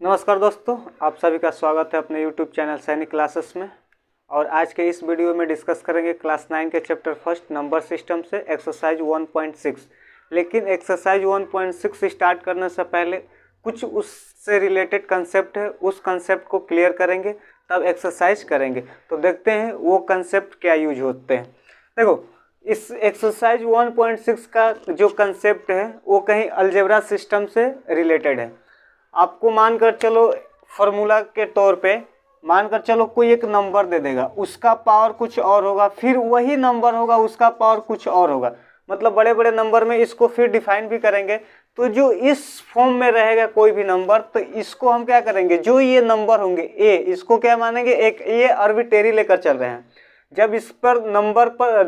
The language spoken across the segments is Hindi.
नमस्कार दोस्तों, आप सभी का स्वागत है अपने YouTube चैनल सैनिक क्लासेस में। और आज के इस वीडियो में डिस्कस करेंगे क्लास 9 के चैप्टर फर्स्ट नंबर सिस्टम से एक्सरसाइज 1.6। लेकिन एक्सरसाइज 1.6 स्टार्ट करने से पहले कुछ उससे रिलेटेड कंसेप्ट है, उस कंसेप्ट को क्लियर करेंगे तब एक्सरसाइज करेंगे। तो देखते हैं वो कंसेप्ट क्या यूज होते हैं। देखो, इस एक्सरसाइज 1.6 का जो कंसेप्ट है वो कहीं अलजेब्रा सिस्टम से रिलेटेड है। आपको मानकर चलो फार्मूला के तौर पे मानकर चलो कोई एक नंबर दे देगा, उसका पावर कुछ और होगा, फिर वही नंबर होगा उसका पावर कुछ और होगा। मतलब बड़े बड़े नंबर में इसको फिर डिफाइन भी करेंगे। तो जो इस फॉर्म में रहेगा कोई भी नंबर, तो इसको हम क्या करेंगे, जो ये नंबर होंगे ए, इसको क्या मानेंगे, एक ये आर्बिट्रेरी लेकर चल रहे हैं। जब इस पर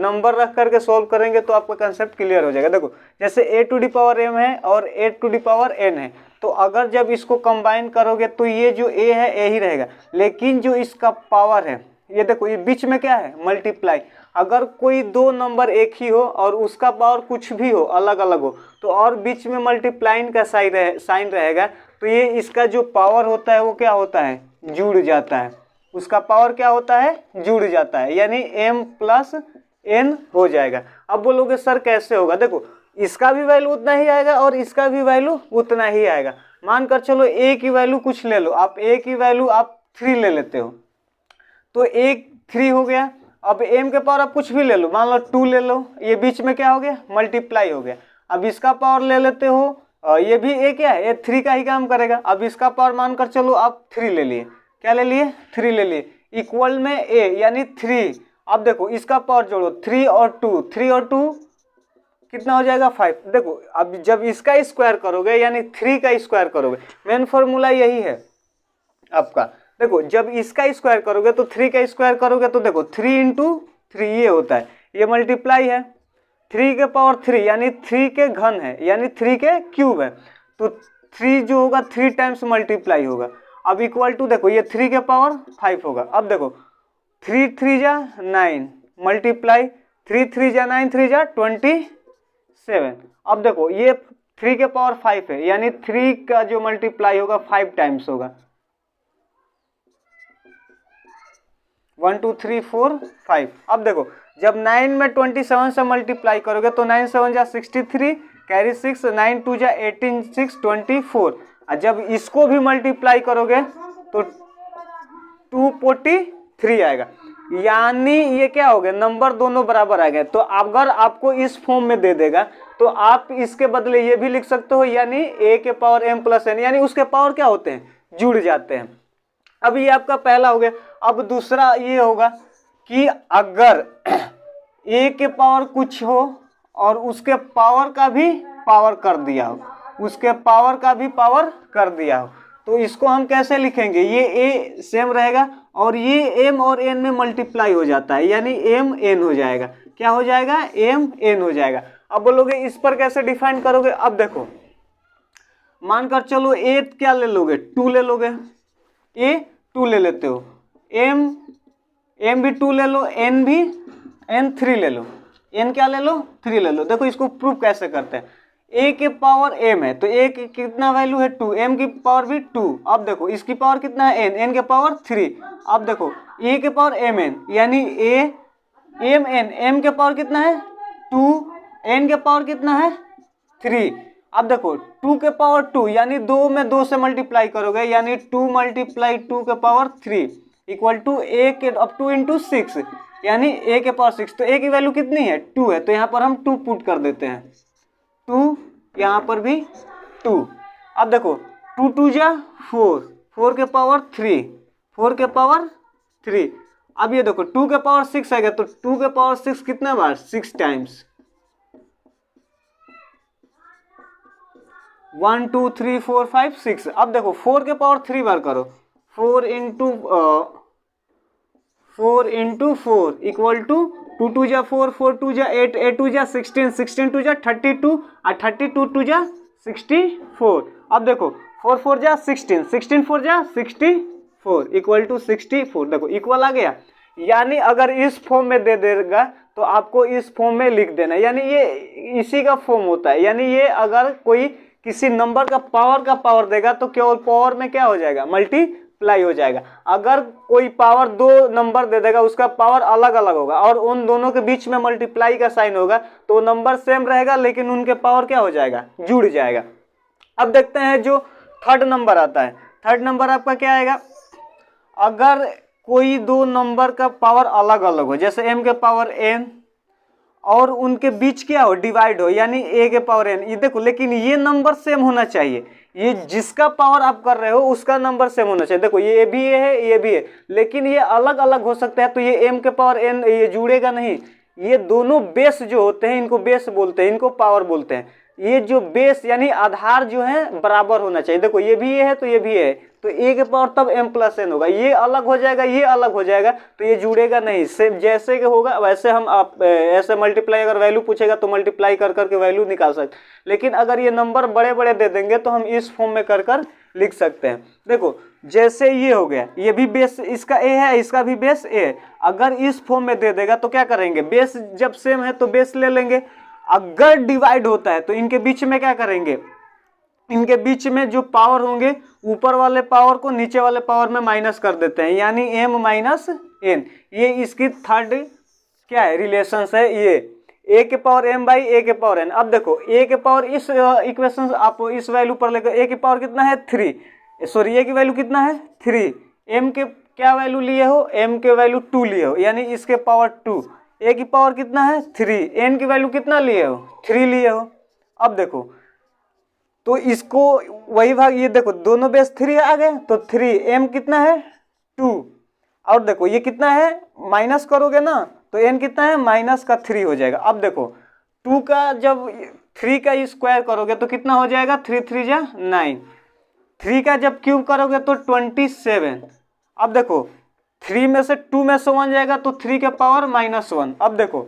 नंबर रख करके सॉल्व करेंगे तो आपका कंसेप्ट क्लियर हो जाएगा। देखो, जैसे ए टू दी पावर एम है और ए टू दी पावर एन है, तो अगर जब इसको कंबाइन करोगे तो ये जो ए है ए ही रहेगा, लेकिन जो इसका पावर है ये देखो, ये बीच में क्या है, मल्टीप्लाई। अगर कोई दो नंबर एक ही हो और उसका पावर कुछ भी हो, अलग अलग हो, तो और बीच में मल्टीप्लाइंग का साइन रहेगा, तो ये इसका जो पावर होता है वो क्या होता है, जुड़ जाता है। उसका पावर क्या होता है, जुड़ जाता है, यानी m प्लस n हो जाएगा। अब बोलोगे सर कैसे होगा, देखो इसका भी वैल्यू उतना ही आएगा और इसका भी वैल्यू उतना ही आएगा। मानकर चलो a की वैल्यू कुछ ले लो, आप a की वैल्यू आप 3 ले लेते हो, तो एक 3 हो गया। अब m के पावर आप कुछ भी ले लो, मान लो 2 ले लो, ये बीच में क्या हो गया, मल्टीप्लाई हो गया। अब इसका पावर ले लेते हो, ये भी a क्या है, ये 3 का ही काम करेगा। अब इसका पावर मानकर चलो आप 3 ले लिए, क्या ले लिए, 3 ले लिए, इक्वल में a यानी 3। अब देखो इसका पावर जोड़ो, 3 और 2, 3 और 2 कितना हो जाएगा, 5। देखो अब जब इसका स्क्वायर करोगे यानी 3 का स्क्वायर करोगे, मेन फॉर्मूला यही है आपका। देखो जब इसका स्क्वायर करोगे तो 3 का स्क्वायर करोगे तो देखो 3 इंटू 3 ये होता है, ये मल्टीप्लाई है, 3 के पावर 3 यानी 3 के घन है, यानी 3 के क्यूब है, तो 3 जो होगा 3 टाइम्स मल्टीप्लाई होगा। अब इक्वल टू देखो ये 3 के पावर 5 होगा। अब देखो 3 3 जा 9 मल्टीप्लाई 3 3 जा 9 3 जा 27। अब देखो ये 3 के पावर 5 है, यानी 3 का जो मल्टीप्लाई होगा 5 टाइम्स होगा, 1 2 3 4 5। अब देखो जब 9 में 27 से मल्टीप्लाई करोगे तो 9 7 जा 63, कैरी 6, 9 2 जा 18, 6 24। और जब इसको भी मल्टीप्लाई करोगे तो 243 आएगा, यानी ये क्या हो गया, नंबर दोनों बराबर आ गए। तो अगर आपको इस फॉर्म में दे देगा तो आप इसके बदले ये भी लिख सकते हो, यानी a के पावर m प्लस n, यानी उसके पावर क्या होते हैं, जुड़ जाते हैं। अब ये आपका पहला हो गया। अब दूसरा ये होगा कि अगर a के पावर कुछ हो और उसके पावर का भी पावर कर दिया हो, उसके पावर का भी पावर कर दिया हो, तो इसको हम कैसे लिखेंगे, ये a सेम रहेगा और ये m और n में मल्टीप्लाई हो जाता है, यानी m n हो जाएगा। क्या हो जाएगा, m n हो जाएगा। अब बोलोगे इस पर कैसे डिफाइन करोगे। अब देखो मानकर चलो a क्या ले लोगे, 2 ले लोगे, a 2 ले लेते हो, m भी 2 ले लो, n 3 ले लो, n क्या ले लो, 3 ले लो। देखो इसको प्रूव कैसे करते हैं, a के पावर m है तो a की कितना वैल्यू है 2, m की पावर भी 2। अब देखो इसकी पावर कितना है n के पावर 3। अब देखो a के पावर mn यानी a mn, m के पावर कितना है 2, n के पावर कितना है 3। अब देखो 2 के पावर 2 यानी 2 में 2 से मल्टीप्लाई करोगे, यानी 2 मल्टीप्लाई 2 के पावर 3 इक्वल टू a के, अब 2 इंटू 6 यानी a के पावर 6। तो a की वैल्यू कितनी है 2 है, तो यहाँ पर हम 2 पुट कर देते हैं, 2 यहाँ पर भी 2। अब देखो 2 2 जा 4, 4 के पावर 3, 4 के पावर 3। अब ये देखो 2 के पावर 6 आएगा, तो 2 के पावर 6 कितना बार, 6 टाइम्स, 1 2 3 4 5 6। अब देखो 4 के पावर 3 बार करो, 4 इंटू 4 इक्वल टू 2 2 जा 4, 4 2 जा 8, 8 2 जा 16, 16 2 जा 32 और 32 2 जा 64। अब देखो 4 4 जा 16, 16 4 जा 64 इक्वल टू 64। देखो इक्वल आ गया, यानी अगर इस फॉर्म में दे देगा तो आपको इस फॉर्म में लिख देना, यानी ये इसी का फॉर्म होता है। यानी ये अगर कोई किसी नंबर का पावर देगा तो केवल पावर में क्या हो जाएगा, मल्टीप्लाई हो जाएगा। अगर कोई पावर दो नंबर दे देगा उसका पावर अलग अलग होगा और उन दोनों के बीच में मल्टीप्लाई का साइन होगा तो वो नंबर सेम रहेगा लेकिन उनके पावर क्या हो जाएगा, जुड़ जाएगा। अब देखते हैं जो थर्ड नंबर आता है। थर्ड नंबर आपका क्या आएगा, अगर कोई दो नंबर का पावर अलग अलग हो, जैसे m के पावर n और उनके बीच क्या हो, डिवाइड हो, यानी a के पावर n, ये देखो लेकिन ये नंबर सेम होना चाहिए। ये जिसका पावर आप कर रहे हो उसका नंबर सेम होना चाहिए। देखो ये भी है ये भी है, लेकिन ये अलग अलग हो सकता है तो ये m के पावर n ये जुड़ेगा नहीं। ये दोनों बेस जो होते हैं इनको बेस बोलते हैं, इनको पावर बोलते हैं। ये जो बेस यानी आधार जो है बराबर होना चाहिए। देखो ये भी है तो ये भी है तो a के पावर तब m प्लस n होगा। ये अलग हो जाएगा ये अलग हो जाएगा तो ये जुड़ेगा नहीं। सेम जैसे कि होगा वैसे हम आप ऐसे मल्टीप्लाई, अगर वैल्यू पूछेगा तो मल्टीप्लाई कर करके वैल्यू निकाल सकते। लेकिन अगर ये नंबर बड़े बड़े दे देंगे तो हम इस फॉर्म में कर कर लिख सकते हैं। देखो जैसे ये हो गया, ये भी बेस इसका a है, इसका भी बेस a है। अगर इस फॉर्म में दे देगा तो क्या करेंगे, बेस जब सेम है तो बेस ले लेंगे। अगर डिवाइड होता है तो इनके बीच में क्या करेंगे, इनके बीच में जो पावर होंगे ऊपर वाले पावर को नीचे वाले पावर में माइनस कर देते हैं, यानी m माइनस n। ये इसकी थर्ड क्या है, रिलेशन है। ये a के पावर m बाई a के पावर n। अब देखो a के पावर इस इक्वेशन आप इस वैल्यू पर लेकर, a की पावर कितना है 3, सॉरी a की वैल्यू कितना है 3, m के क्या वैल्यू लिए हो, m के वैल्यू 2 लिए हो, यानी इसके पावर 2, a की पावर कितना है 3, n की वैल्यू कितना लिए हो 3 लिए हो। अब देखो तो इसको वही भाग, ये देखो दोनों बेस 3 आ गए तो 3, m कितना है 2, और देखो ये कितना है माइनस करोगे ना तो n कितना है माइनस का 3 हो जाएगा। अब देखो 2 का जब 3 का स्क्वायर करोगे तो कितना हो जाएगा, 3 3 जा 9, 3 का जब क्यूब करोगे तो 27। अब देखो 3 में से 2 में से 1 जाएगा तो 3 के पावर -1। अब देखो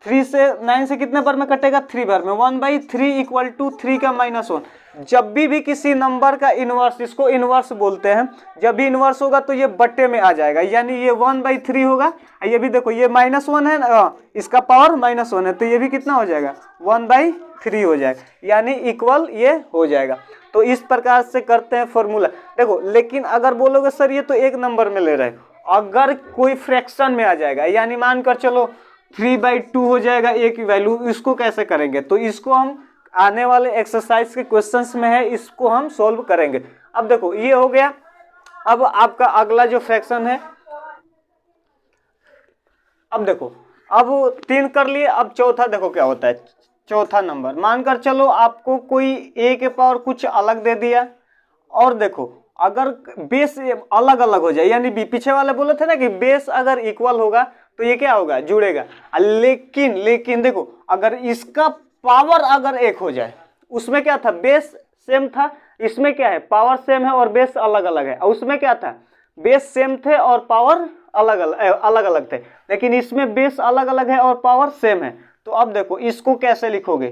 3 से 9 से कितने बार में कटेगा, 3 बार में, 1/3 इक्वल टू 3 का -1। जब भी किसी नंबर का इनवर्स, इसको इनवर्स बोलते हैं, जब भी इनवर्स होगा तो ये बट्टे में आ जाएगा, यानी ये 1/3 होगा। ये भी देखो ये -1 है ना, इसका पावर -1 है तो ये भी कितना हो जाएगा 1/3 हो जाएगा, यानी इक्वल ये हो जाएगा। तो इस प्रकार से करते हैं फॉर्मूला। देखो लेकिन अगर बोलोगे सर ये तो एक नंबर में ले रहे हैं, अगर कोई फ्रैक्शन में आ जाएगा, यानी मानकर चलो 3/2 हो जाएगा a की वैल्यू, इसको कैसे करेंगे, तो इसको हम आने वाले एक्सरसाइज के क्वेश्चंस में है, इसको हम सॉल्व करेंगे। अब देखो ये हो गया। अब आपका अगला जो फ्रैक्शन है, अब देखो अब 3 कर लिए, अब चौथा देखो क्या होता है। चौथा नंबर मानकर चलो आपको कोई a के पावर कुछ अलग दे दिया, और देखो अगर बेस अलग अलग हो जाए, यानी पीछे वाले बोले थे ना कि बेस अगर इक्वल होगा तो ये क्या होगा, जुड़ेगा। लेकिन देखो अगर इसका पावर अगर एक हो जाए, उसमें क्या था, बेस सेम था, इसमें क्या है पावर सेम है और बेस अलग अलग है, और उसमें क्या था बेस सेम थे और पावर अलग अलग थे, लेकिन इसमें बेस अलग अलग है और पावर सेम है। तो अब देखो इसको कैसे लिखोगे,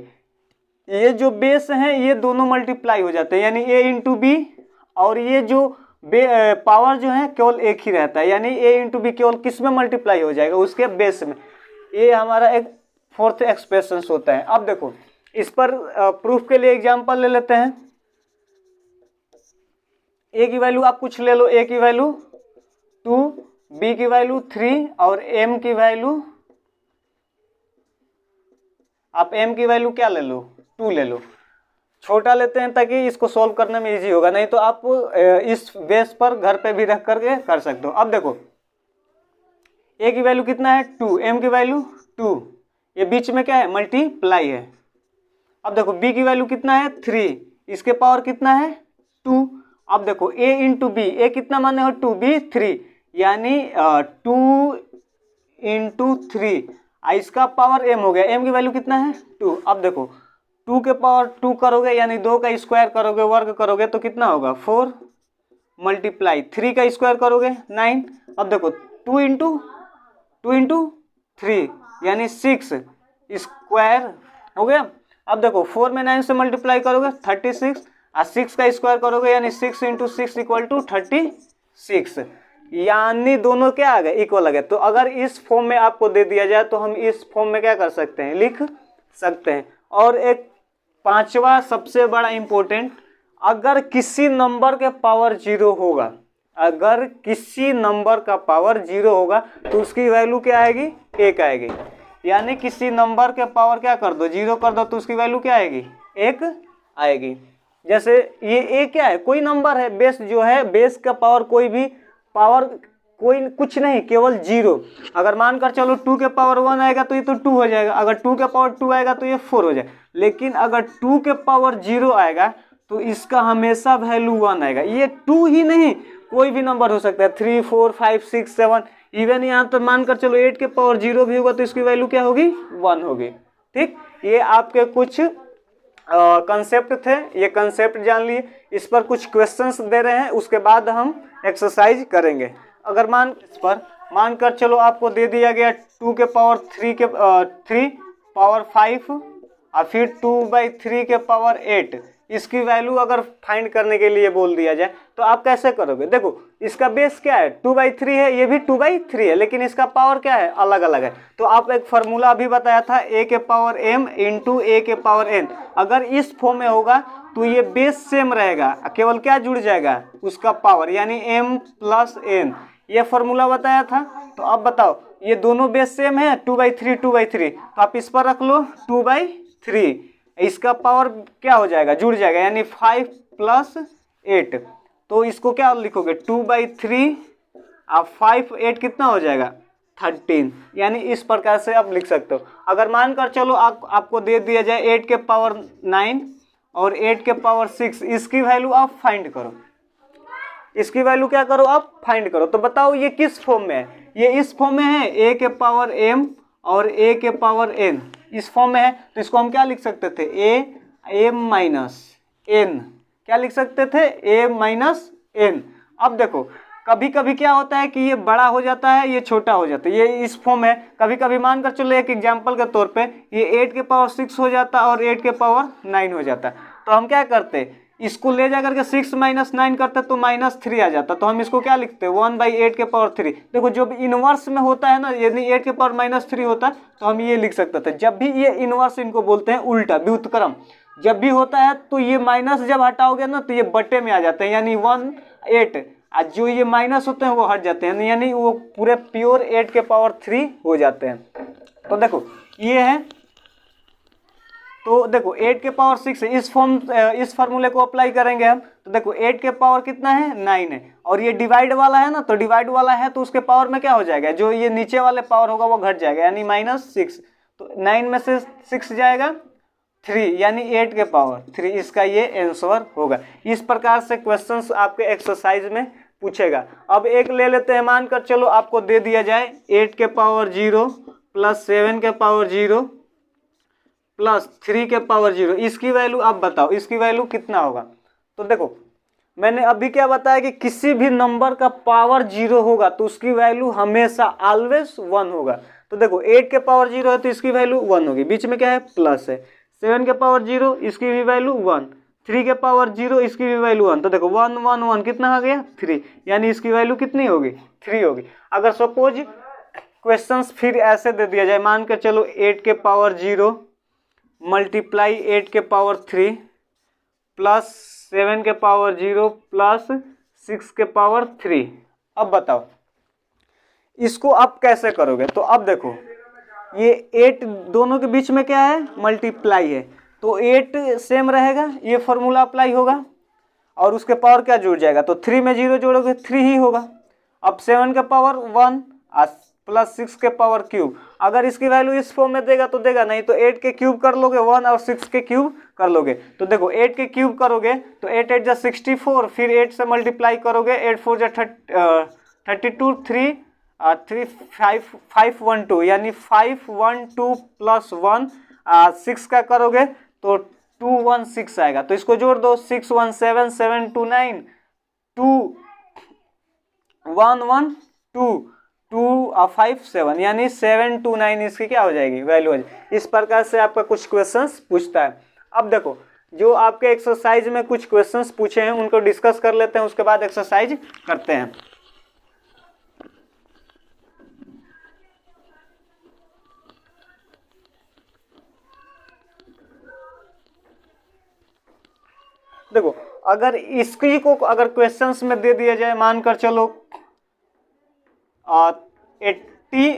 ये जो बेस हैं ये दोनों मल्टीप्लाई हो जाते हैं, यानी a इंटू बी, और ये जो पावर जो है केवल एक ही रहता है, यानी a इंटू बी केवल किस में मल्टीप्लाई हो जाएगा, उसके बेस में। ये हमारा एक फोर्थ एक्सप्रेशन होता है। अब देखो इस पर प्रूफ के लिए एग्जांपल ले लेते हैं। a की वैल्यू आप कुछ ले लो, a की वैल्यू 2, b की वैल्यू 3 और m की वैल्यू, आप m की वैल्यू क्या ले लो 2 ले लो। छोटा लेते हैं ताकि इसको सॉल्व करने में इजी होगा, नहीं तो आप इस बेस पर घर पे भी रख करके कर सकते हो। अब देखो a की वैल्यू कितना है 2, m की वैल्यू 2, ये बीच में क्या है मल्टीप्लाई है। अब देखो b की वैल्यू कितना है 3, इसके पावर कितना है 2। अब देखो a इंटू बी, a कितना माने हो 2, b 3, यानी 2 इंटू 3, इसका पावर m हो गया, m की वैल्यू कितना है 2। अब देखो 2 के पावर 2 करोगे, यानी 2 का स्क्वायर करोगे, वर्ग करोगे तो कितना होगा 4, मल्टीप्लाई 3 का स्क्वायर करोगे 9। अब देखो 2 इंटू 3 यानी 6 स्क्वायर हो गया। अब देखो 4 में 9 से मल्टीप्लाई करोगे 36, और 6 का स्क्वायर करोगे यानी 6 इंटू 6 इक्वल टू 36, यानी दोनों क्या आ गए इक्वल आ गए। तो अगर इस फॉर्म में आपको दे दिया जाए तो हम इस फॉर्म में क्या कर सकते हैं, लिख सकते हैं। और एक पांचवा सबसे बड़ा इंपॉर्टेंट, अगर किसी नंबर के पावर 0 होगा, अगर किसी नंबर का पावर 0 होगा तो उसकी वैल्यू क्या आएगी, 1 आएगी। यानी किसी नंबर के पावर क्या कर दो, 0 कर दो तो उसकी वैल्यू क्या आएगी, 1 आएगी। जैसे ये ए क्या है, कोई नंबर है, बेस जो है, बेस का पावर कोई भी पावर कोई कुछ नहीं, केवल 0। अगर मानकर चलो 2 के पावर 1 आएगा तो ये तो 2 हो जाएगा, अगर 2 के पावर 2 आएगा तो ये 4 हो जाएगा। लेकिन अगर 2 के पावर 0 आएगा तो इसका हमेशा वैल्यू 1 आएगा। ये 2 ही नहीं, कोई भी नंबर हो सकता है, 3 4 5 6 7, इवन यहाँ तो मानकर चलो 8 के पावर 0 भी होगा तो इसकी वैल्यू क्या होगी, 1 होगी। ठीक, ये आपके कुछ कंसेप्ट थे, ये कंसेप्ट जान लिए। इस पर कुछ क्वेश्चंस दे रहे हैं, उसके बाद हम एक्सरसाइज करेंगे। अगर मानकर चलो आपको दे दिया गया 2 के पावर 3 पावर 5 और फिर 2/3 के पावर 8, इसकी वैल्यू अगर फाइंड करने के लिए बोल दिया जाए तो आप कैसे करोगे। देखो इसका बेस क्या है, 2/3 है, ये भी 2/3 है, लेकिन इसका पावर क्या है, अलग अलग है। तो आप एक फार्मूला अभी बताया था, a के पावर m इंटू a के पावर n। अगर इस फॉर्म में होगा तो ये बेस सेम रहेगा, केवल क्या जुड़ जाएगा, उसका पावर, यानी m प्लस n। ये फार्मूला बताया था। तो अब बताओ, ये दोनों बेस सेम है, 2/3 2/3, तो आप इस पर रख लो 2/3, इसका पावर क्या हो जाएगा, जुड़ जाएगा, यानी 5 प्लस 8। तो इसको क्या लिखोगे, 2/3 और 5 8 कितना हो जाएगा, 13। यानी इस प्रकार से आप लिख सकते हो। अगर मानकर चलो आपको दे दिया जाए 8 के पावर 9 और 8 के पावर 6, इसकी वैल्यू आप फाइंड करो, इसकी वैल्यू क्या करो, आप फाइंड करो। तो बताओ ये किस फॉर्म में है, ये इस फॉर्म में है, a के पावर m और a के पावर n, इस फॉर्म में है। तो इसको हम क्या लिख सकते थे, a माइनस n, क्या लिख सकते थे, a माइनस n। अब देखो कभी कभी क्या होता है कि ये बड़ा हो जाता है, ये छोटा हो जाता है, ये इस फॉर्म है। कभी कभी मानकर चलो एक एग्जांपल के तौर पे ये 8 के पावर 6 हो जाता और 8 के पावर 9 हो जाता। तो हम क्या करते, इसको ले जा करके 6 माइनस 9 करते तो -3 आ जाता। तो हम इसको क्या लिखते हैं, 1/8 के पावर 3। देखो जो भी इनवर्स में होता है ना, यदि 8 के पावर -3 होता तो हम ये लिख सकते थे। जब भी ये इनवर्स, इनको बोलते हैं उल्टा व्युत्क्रम, जब भी होता है तो ये माइनस जब हटाओगे ना तो ये बटे में आ जाते हैं, यानी 1/8, और जो ये माइनस होते हैं वो हट जाते हैं, यानी वो पूरे प्योर 8 के पावर 3 हो जाते हैं। तो देखो ये है, तो देखो 8 के पावर 6 इस फार्मूले को अप्लाई करेंगे हम। तो देखो 8 के पावर कितना है, 9 है, और ये डिवाइड वाला है ना, तो डिवाइड वाला है तो उसके पावर में क्या हो जाएगा, जो ये नीचे वाले पावर होगा वो घट जाएगा, यानी -6। तो 9 में से 6 जाएगा 3, यानी 8 के पावर 3, इसका ये आंसर होगा। इस प्रकार से क्वेश्चंस आपके एक्सरसाइज में पूछेगा। अब एक ले लेते हैं, मानकर चलो आपको दे दिया जाए 8 के पावर 0 प्लस 7 के पावर 0 प्लस 3 के पावर 0, इसकी वैल्यू आप बताओ, इसकी वैल्यू कितना होगा। तो देखो मैंने अभी क्या बताया कि किसी भी नंबर का पावर 0 होगा तो उसकी वैल्यू हमेशा ऑलवेज 1 होगा। तो देखो 8 के पावर 0 है तो इसकी वैल्यू 1 होगी, बीच में क्या है, प्लस है। 7 के पावर 0, इसकी भी वैल्यू 1। 3 के पावर 0, इसकी भी वैल्यू 1। तो देखो 1 1 1 कितना आ गया, 3, यानी इसकी वैल्यू कितनी होगी, 3 होगी। अगर सपोज क्वेश्चंस फिर ऐसे दे दिया जाए, मान कर चलो 8 के पावर 0 मल्टीप्लाई 8 के पावर 3 प्लस 7 के पावर 0 प्लस 6 के पावर 3। अब बताओ इसको आप कैसे करोगे। तो अब देखो ये 8 दोनों के बीच में क्या है, मल्टीप्लाई है, तो 8 सेम रहेगा, ये फॉर्मूला अप्लाई होगा, और उसके पावर क्या जुड़ जाएगा, तो 3 में 0 जोड़ोगे 3 ही होगा। अब 7 के पावर 1 प्लस 6 के पावर क्यूब, अगर इसकी वैल्यू इस फॉर्म में देगा तो देगा, नहीं तो 8 के क्यूब कर लोगे, 1 और 6 के क्यूब कर लोगे। तो देखो 8 के क्यूब करोगे तो 8 8 जा 64, फिर 8 से मल्टीप्लाई करोगे, 8 4 जा 32, 3 3 5 5 1 2, यानी 5 1 2 प्लस 1 6 का करोगे तो 2 1 6 आएगा। तो इसको जोड़ दो, 6 1 7 7 2 9 2 1 1 2 2 और 5 7, यानी 7 2 9 इसकी क्या हो जाएगी, वैल्यू हो जाएगी। इस प्रकार से आपका कुछ क्वेश्चंस पूछता है। अब देखो जो आपके एक्सरसाइज में कुछ क्वेश्चंस पूछे हैं उनको डिस्कस कर लेते हैं, उसके बाद एक्सरसाइज करते हैं। देखो अगर इसकी को अगर क्वेश्चंस में दे दिया जाए, मानकर चलो 80,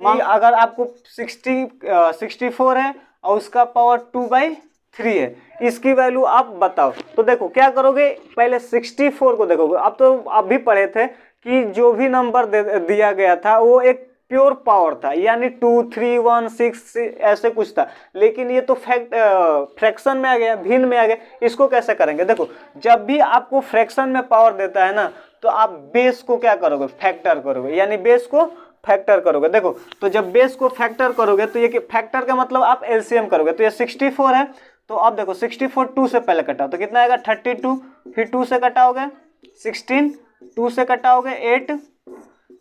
अगर आपको 64 है और उसका पावर 2/3 है, इसकी वैल्यू आप बताओ। तो देखो क्या करोगे, पहले 64 को देखोगे। अब तो आप भी पढ़े थे कि जो भी नंबर दिया गया था वो एक प्योर पावर था, यानी 2, 3, 1, 6 ऐसे कुछ था। लेकिन ये तो फ्रैक्शन में आ गया, भिन्न में आ गया। इसको कैसे करेंगे, देखो जब भी आपको फ्रैक्शन में पावर देता है ना, तो आप बेस को क्या करोगे, फैक्टर करोगे, यानी बेस को फैक्टर करोगे। देखो तो जब बेस को फैक्टर करोगे तो ये फैक्टर का मतलब आप एलसीएम करोगे। तो ये 64 है, तो अब देखो 64 2 से पहले कटाओ तो कितना आएगा 32, फिर 2 से कटाओगे 16, 2 से कटाओगे 8,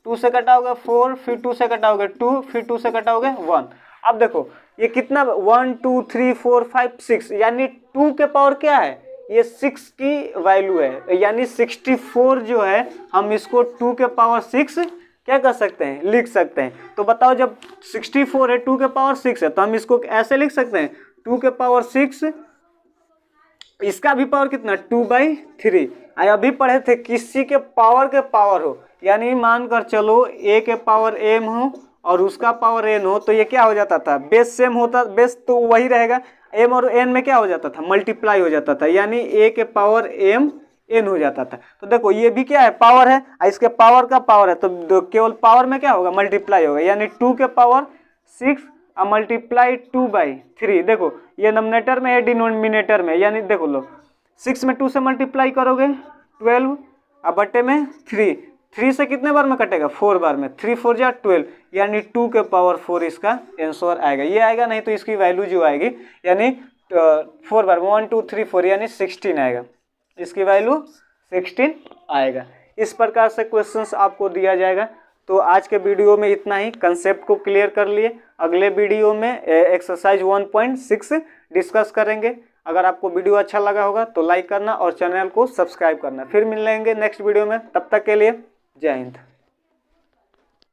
2 से कटाओगे 4, फिर 2 से कटाओगे 2, फिर 2 से कटाओगे 1। अब देखो ये कितना 1 2 3 4 5 6, यानी 2 के पावर क्या है, ये 6 की वैल्यू है, यानी 64 जो है हम इसको 2 के पावर 6 क्या कर सकते हैं, लिख सकते हैं। तो बताओ जब 64 है 2 के पावर 6 है, तो हम इसको ऐसे लिख सकते हैं 2 के पावर 6, इसका भी पावर कितना 2/3। अभी पढ़े थे किसी के पावर हो, यानी मानकर चलो a के पावर m हो और उसका पावर n हो, तो ये क्या हो जाता था, बेस सेम होता, बेस तो वही रहेगा, m और n में क्या हो जाता था, मल्टीप्लाई हो जाता था, यानी a के पावर m n हो जाता था। तो देखो ये भी क्या है, पावर है, इसके पावर का पावर है, तो केवल पावर में क्या होगा, मल्टीप्लाई होगा, यानी 2 के पावर 6 मल्टीप्लाई 2/3। देखो ये नोमिनेटर में है, डिनोमिनेटर में, यानी देखो लो 6 में 2 से मल्टीप्लाई करोगे 12 अब बटे में 3 से कितने बार में कटेगा, 4 बार में, 3 4 जा 12, यानी 2 के पावर 4 इसका आंसर आएगा। ये आएगा, नहीं तो इसकी वैल्यू जो आएगी यानी 4 बार 1 2 3 4 यानी 16 आएगा, इसकी वैल्यू 16 आएगा। इस प्रकार से क्वेश्चंस आपको दिया जाएगा। तो आज के वीडियो में इतना ही, कंसेप्ट को क्लियर कर लिए। अगले वीडियो में एक्सरसाइज 1.6 डिस्कस करेंगे। अगर आपको वीडियो अच्छा लगा होगा तो लाइक करना और चैनल को सब्सक्राइब करना। फिर मिलेंगे नेक्स्ट वीडियो में, तब तक के लिए जय हिंद।